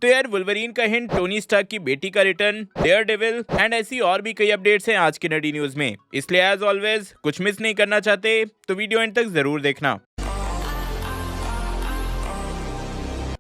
तो यार वुल्वरीन का हिंट, टोनी स्टार्क की बेटी का रिटर्न, डेयरडेविल एंड ऐसी और भी कई अपडेट्स हैं आज के नडी न्यूज में। इसलिए एज ऑलवेज कुछ मिस नहीं करना चाहते तो वीडियो एंड तक जरूर देखना।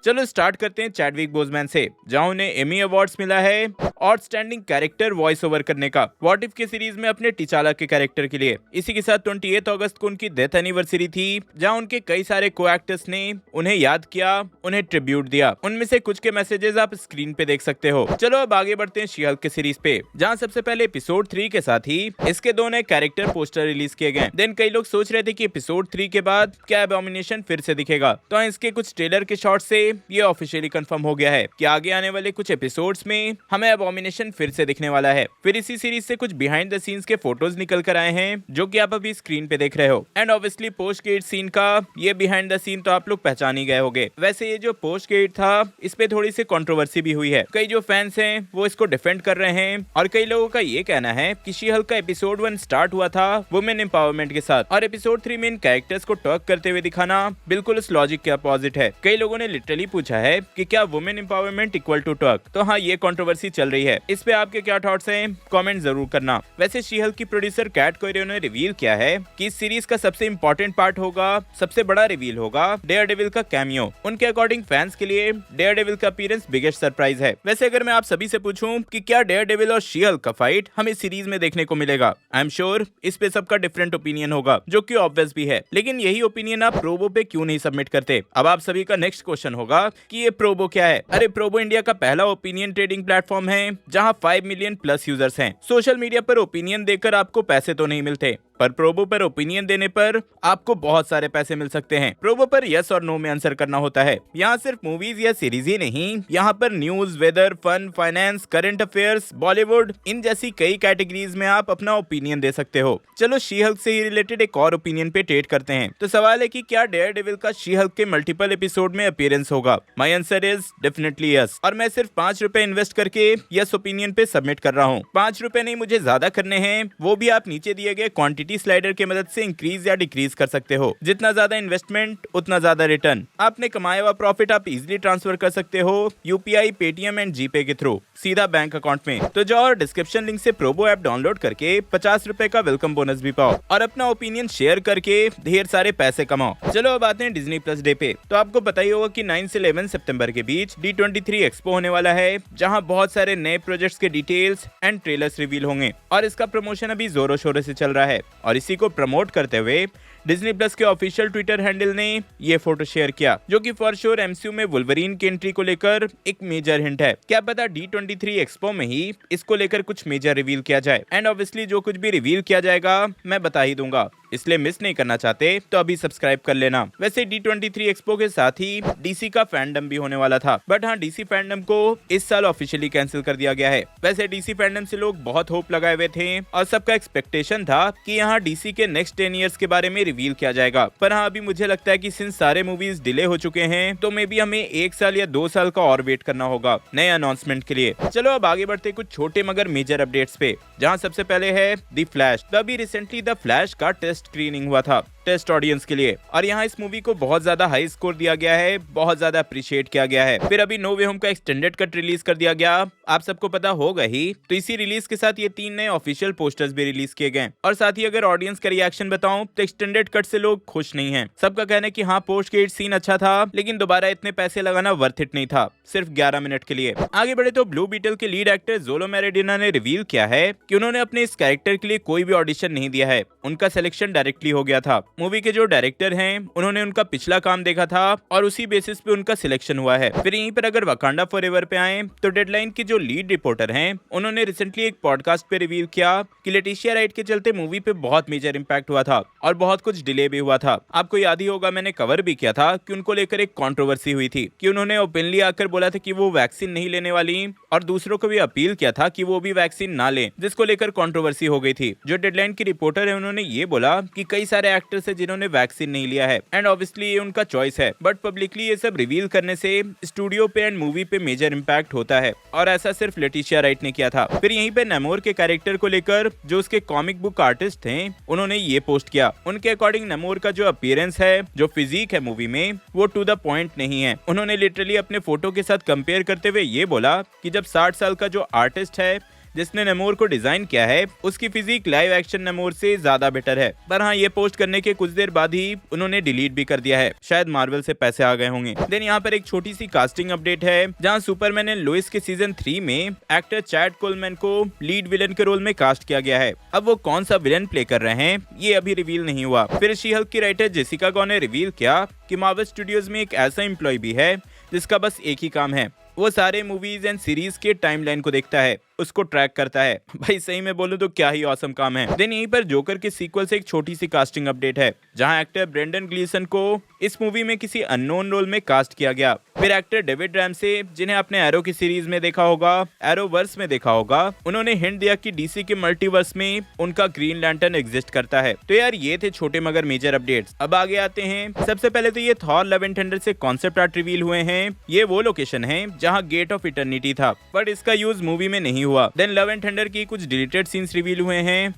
चलो स्टार्ट करते हैं चैडविक बोजमैन से, जहां उन्हें एमी अवार्ड्स मिला है आउटस्टैंडिंग कैरेक्टर वॉइस ओवर करने का व्हाट इफ के सीरीज में अपने टिचाला के कैरेक्टर के लिए। इसी के साथ 28 अगस्त को उनकी डेथ एनिवर्सरी थी, जहां उनके कई सारे को एक्टर्स ने उन्हें याद किया, उन्हें ट्रिब्यूट दिया। उनमें से कुछ के मैसेजेस आप स्क्रीन पे देख सकते हो। चलो अब आगे बढ़ते हैं शी हल्क के सीरीज पे, जहाँ सबसे पहले एपिसोड 3 के साथ ही इसके 2 नए कैरेक्टर पोस्टर रिलीज किए गए। देन कई लोग सोच रहे थे कि एपिसोड 3 के बाद क्या अबॉमिनेशन फिर से दिखेगा, तो इसके कुछ ट्रेलर के शॉट से ये ऑफिशियली कंफर्म हो गया है कि आगे आने वाले कुछ एपिसोड्स में हमें अबॉमिनेशन फिर से दिखने वाला है। फिर इसी सीरीज से कुछ बिहाइंड द सीन्स के फोटोज निकल कर आए हैं, जो कि आप अभी स्क्रीन पे देख रहे हो। And obviously post credit scene का ये बिहाइंड द सीन तो आप लोग पहचान ही गए होंगे। वैसे ये जो पोस्ट क्रेडिट था, इस पे थोड़ी सी कंट्रोवर्सी भी हुई है। कई जो फैंस हैं वो इसको डिफेंड कर रहे हैं, और कई लोगों का ये कहना है कि शी हल्क का एपिसोड 1 स्टार्ट हुआ था वुमेन एम्पावरमेंट के साथ, और एपिसोड 3 में इन कैरेक्टर्स को टॉक करते हुए दिखाना बिल्कुल उस लॉजिक के अपोजिट है। कई लोगों ने लिटरली पूछा है कि क्या women empowerment equal to talk. तो हाँ, ये कंट्रोवर्सी चल रही है। इस पे आपके क्या थॉट्स हैं, कमेंट जरूर करना। वैसे शी हल्क की प्रोड्यूसर कैट कोयरे ने रिवील किया है कि इस सीरीज का सबसे इंपॉर्टेंट पार्ट होगा, सबसे बड़ा रिवील होगा डेयरडेविल का कैमियो। उनके अकॉर्डिंग फैंस के लिए डेयरडेविल का अपीयरेंस बिगेस्ट सरप्राइज है। वैसे अगर मैं आप सभी से पूछूं कि क्या डेयरडेविल और शी हल्क का फाइट हमें सीरीज में देखने को मिलेगा, आई एम श्योर इस पे सबका डिफरेंट ओपिनियन होगा, जो कि ऑब्वियस भी है। लेकिन यही ओपिनियन आप प्रोबो पे क्यों नहीं सबमिट करते। अब आप सभी का नेक्स्ट क्वेश्चन होगा कि ये प्रोबो क्या है। अरे प्रोबो इंडिया का पहला ओपिनियन ट्रेडिंग प्लेटफॉर्म है, जहां 5 मिलियन प्लस यूजर्स हैं। सोशल मीडिया पर ओपिनियन देकर आपको पैसे तो नहीं मिलते, पर प्रोबो पर ओपिनियन देने पर आपको बहुत सारे पैसे मिल सकते हैं। प्रोबो पर यस और नो में आंसर करना होता है। यहाँ सिर्फ मूवीज या सीरीज ही नहीं, यहाँ पर news, weather, fun, finance, current affairs, Bollywood, इन जैसी कई कैटेगरीज में आप अपना ओपिनियन दे सकते हो। चलो शी हल्क से ही रिलेटेड एक और ओपिनियन पे ट्रेड करते हैं। तो सवाल है कि क्या डेयरडेविल का शी हल्क के मल्टीपल एपिसोड में अपीयरेंस होगा। My answer is definitely yes, और मैं सिर्फ 5 रुपए इन्वेस्ट करके यस ओपिनियन पे सबमिट कर रहा हूँ। 5 रुपए नहीं, मुझे ज्यादा करने हैं, वो भी आप नीचे दिए गए क्वांटिटी स्लाइडर की मदद से इंक्रीज या डिक्रीज कर सकते हो। जितना ज्यादा इन्वेस्टमेंट उतना ज्यादा रिटर्न। आपने कमाया हुआ प्रॉफिट आप इजीली ट्रांसफर कर सकते हो यूपीआई, पेटीएम एंड जीपे के थ्रू सीधा बैंक अकाउंट में। तो जाओ और डिस्क्रिप्शन लिंक से प्रोबो ऐप डाउनलोड करके 50 रुपए का वेलकम बोनस भी पाओ, और अपना ओपिनियन शेयर करके ढेर सारे पैसे कमाओ। चलो अब आते हैं डिज्नी प्लस डे पे। तो आपको पता ही होगा कि 9 से 11 सितंबर के बीच D23 एक्सपो होने वाला है, जहां बहुत सारे नए प्रोजेक्ट्स के डिटेल्स एंड ट्रेलर्स रिवील होंगे, और इसका प्रमोशन अभी जोरों शोरों से चल रहा है। और इसी को प्रमोट करते हुए डिज्नी प्लस के ऑफिशियल ट्विटर हैंडल ने ये फोटो शेयर किया, जो कि फॉर श्योर एमसीयू में वुल्वरीन की एंट्री को लेकर एक मेजर हिंट है। क्या पता D23 एक्सपो में ही इसको लेकर कुछ मेजर रिवील किया जाए। एंड ऑब्वियसली जो कुछ भी रिवील किया जाएगा मैं बता ही दूंगा, इसलिए मिस नहीं करना चाहते तो अभी सब्सक्राइब कर लेना। वैसे D23 एक्सपो के साथ ही डीसी का फैंडम भी होने वाला था, बट हाँ, डीसी फैंडम को इस साल ऑफिशियली कैंसिल कर दिया गया है। वैसे डीसी फैंडम से लोग बहुत होप लगाए हुए थे, और सबका एक्सपेक्टेशन था कि यहाँ डीसी के नेक्स्ट 10 ईयर्स के बारे में रिवील किया जाएगा। पर हाँ, अभी मुझे लगता है कि सिंस सारे मूवीज डिले हो चुके हैं, तो मे बी हमें 1 साल या 2 साल का और वेट करना होगा नए अनाउंसमेंट के लिए। चलो अब आगे बढ़ते कुछ छोटे मगर मेजर अपडेट्स पे, जहाँ सबसे पहले है द फ्लैश। तो अभी रिसेंटली द फ्लैश का टेस्ट स्क्रीनिंग हुआ था टेस्ट ऑडियंस के लिए, और यहाँ इस मूवी को बहुत ज्यादा हाई स्कोर दिया गया है, बहुत ज्यादा अप्रिशिएट किया गया है। फिर अभी नो वे होम का एक्सटेंडेड कट रिलीज कर दिया गया, आप सबको पता होगा ही। तो इसी रिलीज के साथ ये 3 नए ऑफिशियल पोस्टर्स भी रिलीज किए गए। और साथ ही अगर ऑडियंस का रिएक्शन बताऊं तो एक्सटेंडेड कट से लोग खुश नहीं हैं। सबका कहना है कि हाँ, पोस्ट क्रेडिट सीन अच्छा था, लेकिन दोबारा इतने पैसे लगाना वर्थ इट नहीं था सिर्फ 11 मिनट के लिए। आगे बढ़े तो ब्लू बीटल के लीड एक्टर जोलो मैरेडिना ने रिवील किया है कि उन्होंने अपने इस कैरेक्टर के लिए कोई भी ऑडिशन नहीं दिया है, उनका सिलेक्शन डायरेक्टली हो गया था। मूवी के जो डायरेक्टर हैं उन्होंने उनका पिछला काम देखा था और उसी बेसिस पे उनका सिलेक्शन हुआ है। फिर यहीं पर अगर वकांडा फॉरएवर पे आए तो डेडलाइन की जो लीड रिपोर्टर हैं उन्होंने रिसेंटली एक पॉडकास्ट पे रिवील किया कि लेटिशिया राइट के चलते मूवी पे बहुत मेजर इंपैक्ट हुआ था और बहुत कुछ डिले भी हुआ था। आपको याद ही होगा मैंने कवर भी किया था कि उनको लेकर एक कंट्रोवर्सी हुई थी कि उन्होंने ओपनली आकर बोला था कि वो वैक्सीन नहीं लेने वाली और दूसरों को भी अपील किया था कि वो भी वैक्सीन ना लें, जिसको लेकर कंट्रोवर्सी हो गई थी। जो डेडलाइन की रिपोर्टर है उन्होंने ये बोला कि कई सारे एक्टर्स एक्ट्रेस है जिन्होंने वैक्सीन नहीं लिया है एंड ऑब्वियसली ये उनका चॉइस है, बट पब्लिकली ये सब रिवील करने से स्टूडियो पे एंड मूवी पे मेजर इम्पैक्ट होता है और ऐसा सिर्फ लेटिशिया राइट ने किया था। फिर यहीं पे नेमोर के कैरेक्टर को लेकर जो उसके कॉमिक बुक आर्टिस्ट थे उन्होंने ये पोस्ट किया। उनके अकॉर्डिंग नेमोर का जो अपीयरेंस है, जो फिजिक है मूवी में, वो टू द पॉइंट नहीं है। उन्होंने लिटरली अपने फोटो के साथ कंपेयर करते हुए ये बोला कि जब 60 साल का जो आर्टिस्ट है जिसने नेमोर को डिजाइन किया है उसकी फिजिक लाइव एक्शन नेमोर से ज्यादा बेटर है। पर हाँ, ये पोस्ट करने के कुछ देर बाद ही उन्होंने डिलीट भी कर दिया है, शायद मार्वल से पैसे आ गए होंगे। देन यहाँ पर एक छोटी सी कास्टिंग अपडेट है जहाँ सुपरमैन एंड लोइस के सीजन 3 में एक्टर चैड कोलमैन को लीड विलन के रोल में कास्ट किया गया है। अब वो कौन सा विलन प्ले कर रहे हैं ये अभी रिवील नहीं हुआ। फिर शी हल्क की राइटर जेसिका गॉ ने रिवील किया कि मार्वल स्टूडियोज में एक ऐसा एम्प्लॉय भी है जिसका बस एक ही काम है, वो सारे मूवीज एंड सीरीज के टाइमलाइन को देखता है, उसको ट्रैक करता है। भाई सही में बोलूं तो क्या ही ऑसम काम है। देन यहीं पर जोकर के सीक्वल से एक छोटी सी कास्टिंग अपडेट है जहां एक्टर ब्रेंडन ग्लीसन को इस मूवी में किसी अननोन रोल में कास्ट किया गया। फिर एक्टर डेविड रैमसे, जिन्हें आपने एरो की सीरीज में देखा होगा, एरो वर्स में देखा होगा, उन्होंने हिंट दिया कि डीसी के मल्टीवर्स में उनका ग्रीन लैंटर्न एग्जिस्ट करता है। तो यार ये थे छोटे मगर मेजर अपडेट्स। अब आगे आते हैं। सबसे पहले तो ये थॉर लव एंड थंडर से कॉन्सेप्ट आर्ट रिवील हुए हैं। ये वो लोकेशन है जहाँ गेट ऑफ इटर्निटी था, बट इसका यूज मूवी में नहीं हुआ। देन लव एंड थंडर की कुछ डिलीटेड सीन्स रिवील हुए हैं।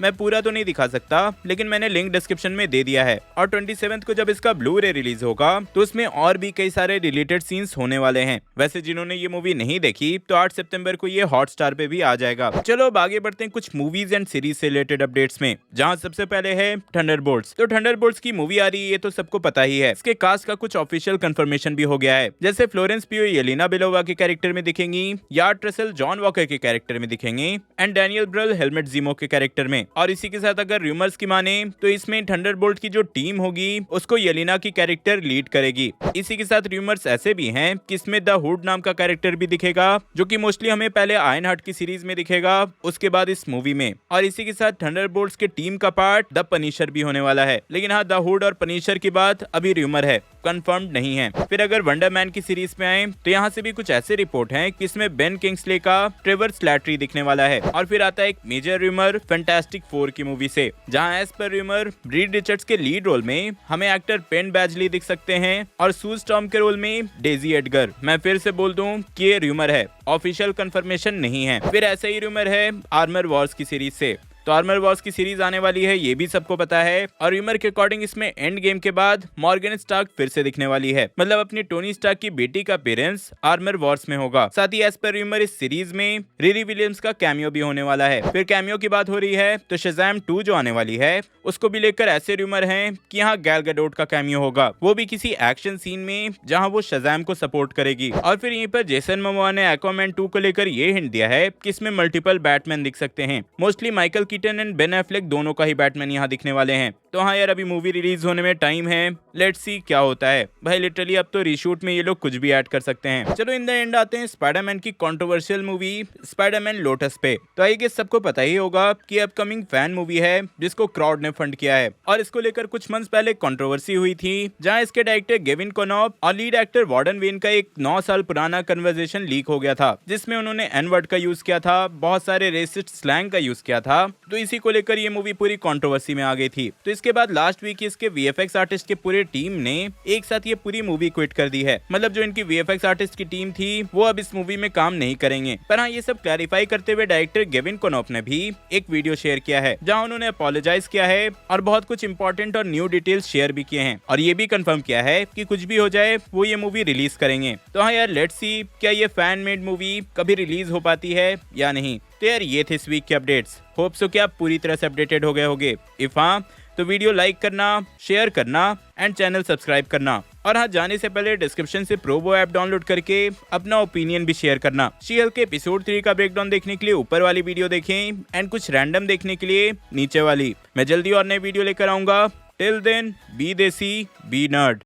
मैं पूरा तो नहीं दिखा सकता, लेकिन मैंने लिंक डिस्क्रिप्शन में दे दिया है। और 27 को जब इसका ब्लू रे रिलीज होगा तो उसमें और भी कई सारे रिलेटेड सीन्स होने वाले हैं। वैसे जिन्होंने ये मूवी नहीं देखी तो 8 सितंबर को ये हॉटस्टार पे भी आ जाएगा। चलो अब आगे बढ़ते हैं कुछ मूवीज एंड सीरीज से रिलेटेड अपडेट्स में, जहाँ सबसे पहले है थंडरबोल्ट्स। तो थंडरबोल्ट्स की मूवी आ रही है, ये तो सबको पता ही है। इसके कास्ट का कुछ ऑफिशियल कंफर्मेशन भी हो गया है, जैसे फ्लोरेंस पियो येलेना बेलोवा के कैरेक्टर में दिखेंगी, यार्ड रसेल जॉन वॉकर के कैरेक्टर में दिखेंगे एंड डैनियल ब्रल हेलमेट जीमो के कैरेक्टर में। और इसी के साथ अगर रूमर्स की माने तो इसमें थंडरबोल्ट की जो टीम होगी उसको येलेना की कैरेक्टर लीड करेगी। इसी के साथ रूमर्स ऐसे भी हैं कि इसमें द हुड नाम का कैरेक्टर भी दिखेगा, जो कि मोस्टली हमें पहले आयरन हार्ट की सीरीज में दिखेगा, उसके बाद इस मूवी में। और इसी के साथ थंडरबोल्ट्स के टीम का पार्ट द पनिशर भी होने वाला है। लेकिन हाँ, द हुड और पनिशर की बात अभी रूमर है, कंफर्म्ड नहीं है। फिर अगर वंडर मैन की सीरीज में आए तो यहाँ से भी कुछ ऐसे रिपोर्ट हैं कि इसमें बेन किंग्सले का ट्रेवर स्लैटरी दिखने वाला है। और फिर आता है एक मेजर रूमर फैंटास्टिक 4 की मूवी से, जहां as per rumour Reed Richards के लीड रोल में हमें एक्टर पेन बैजली दिख सकते हैं और सू स्टॉर्म के रोल में डेजी एडगर। मैं फिर से बोल दूं कि ये रूमर है, ऑफिशियल कंफर्मेशन नहीं है। फिर ऐसे ही रूमर है आर्मर वॉर्स की सीरीज से। तो आर्मर वॉर्स की सीरीज आने वाली है, ये भी सबको पता है। और रूमर के अकॉर्डिंग इसमें एंड गेम के बाद मॉर्गन स्टार्क फिर से दिखने वाली है, मतलब अपनी टोनी स्टार्क की बेटी का अपीयरेंस आर्मर वॉर्स में होगा। साथ ही एज पर रूमर इस सीरीज में रिरी विलियम्स का कैमियो भी होने वाला है। फिर कैमियो की बात हो रही है तो शज़ैम 2 जो आने वाली है उसको भी लेकर ऐसे रूमर है कि यहाँ गैल गडोट का कैमियो होगा, वो भी किसी एक्शन सीन में जहाँ वो शज़ैम को सपोर्ट करेगी। और फिर यहीं पर जेसन मोमोआ ने एक्वामैन 2 को लेकर ये हिंट दिया है कि इसमें मल्टीपल बैटमैन दिख सकते हैं, mostly Michael Keaton and Ben Affleck दोनों का ही बैटमैन यहाँ दिखने वाले हैं। तो हाँ यार, अभी मूवी रिलीज होने में टाइम है, लेट्स सी क्या होता है। भाई लिटरली अब तो रीशूट में ये लोग कुछ भी ऐड कर सकते हैं। चलो इन द एंड आते हैं स्पाइडरमैन की कंट्रोवर्शियल मूवी स्पाइडरमैन लोटस पे। तो आई गेस सबको पता ही होगा कि अपकमिंग फैन मूवी है जिसको क्राउड ने फंड किया है, और इसको लेकर कुछ मंथ्स पहले कंट्रोवर्सी हुई थी, जहां इसके डायरेक्टर गेविन कोनॉप और लीड एक्टर वार्डन वेन का एक 9 साल पुराना कन्वर्सेशन लीक हो गया था, जिसमें उन्होंने एन वर्ड का यूज किया था, बहुत सारे रेसिस्ट स्लैंग का यूज किया था। तो इसी को लेकर ये मूवी पूरी कंट्रोवर्सी में आ गई थी। तो इसके बाद लास्ट वीक इसके वीएफएक्स आर्टिस्ट की पूरी टीम ने एक साथ ये पूरी मूवी क्विट कर दी है, मतलब जो इनकी वीएफएक्स आर्टिस्ट की टीम थी वो अब इस मूवी में काम नहीं करेंगे। पर हाँ, ये सब क्लैरिफाई करते हुए डायरेक्टर गेविन कोनॉप ने भी एक वीडियो शेयर किया है, जहां उन्होंने अपोलोजाइज किया है और बहुत कुछ इंपॉर्टेंट और न्यू डिटेल्स शेयर भी किए हैं, और ये भी कंफर्म किया है कि कुछ भी हो जाए वो ये मूवी रिलीज करेंगे। तो हाँ यार, लेट्स सी क्या ये फैन मेड मूवी कभी रिलीज हो पाती है या नहीं। तो यार ये थे इस वीक के अपडेट्स। होप सो कि आप पूरी तरह से अपडेटेड हो गए होंगे। इफ हाँ, तो वीडियो लाइक करना, शेयर करना एंड चैनल सब्सक्राइब करना। और हाँ, जाने से पहले डिस्क्रिप्शन से प्रोबो ऐप डाउनलोड करके अपना ओपिनियन भी शेयर करना। शी हल्क के एपिसोड 3 का ब्रेकडाउन देखने के लिए ऊपर वाली वीडियो देखें एंड कुछ रैंडम देखने के लिए नीचे वाली। मैं जल्दी और नई वीडियो लेकर आऊंगा। टिल देन, बी देसी, बी नर्ड।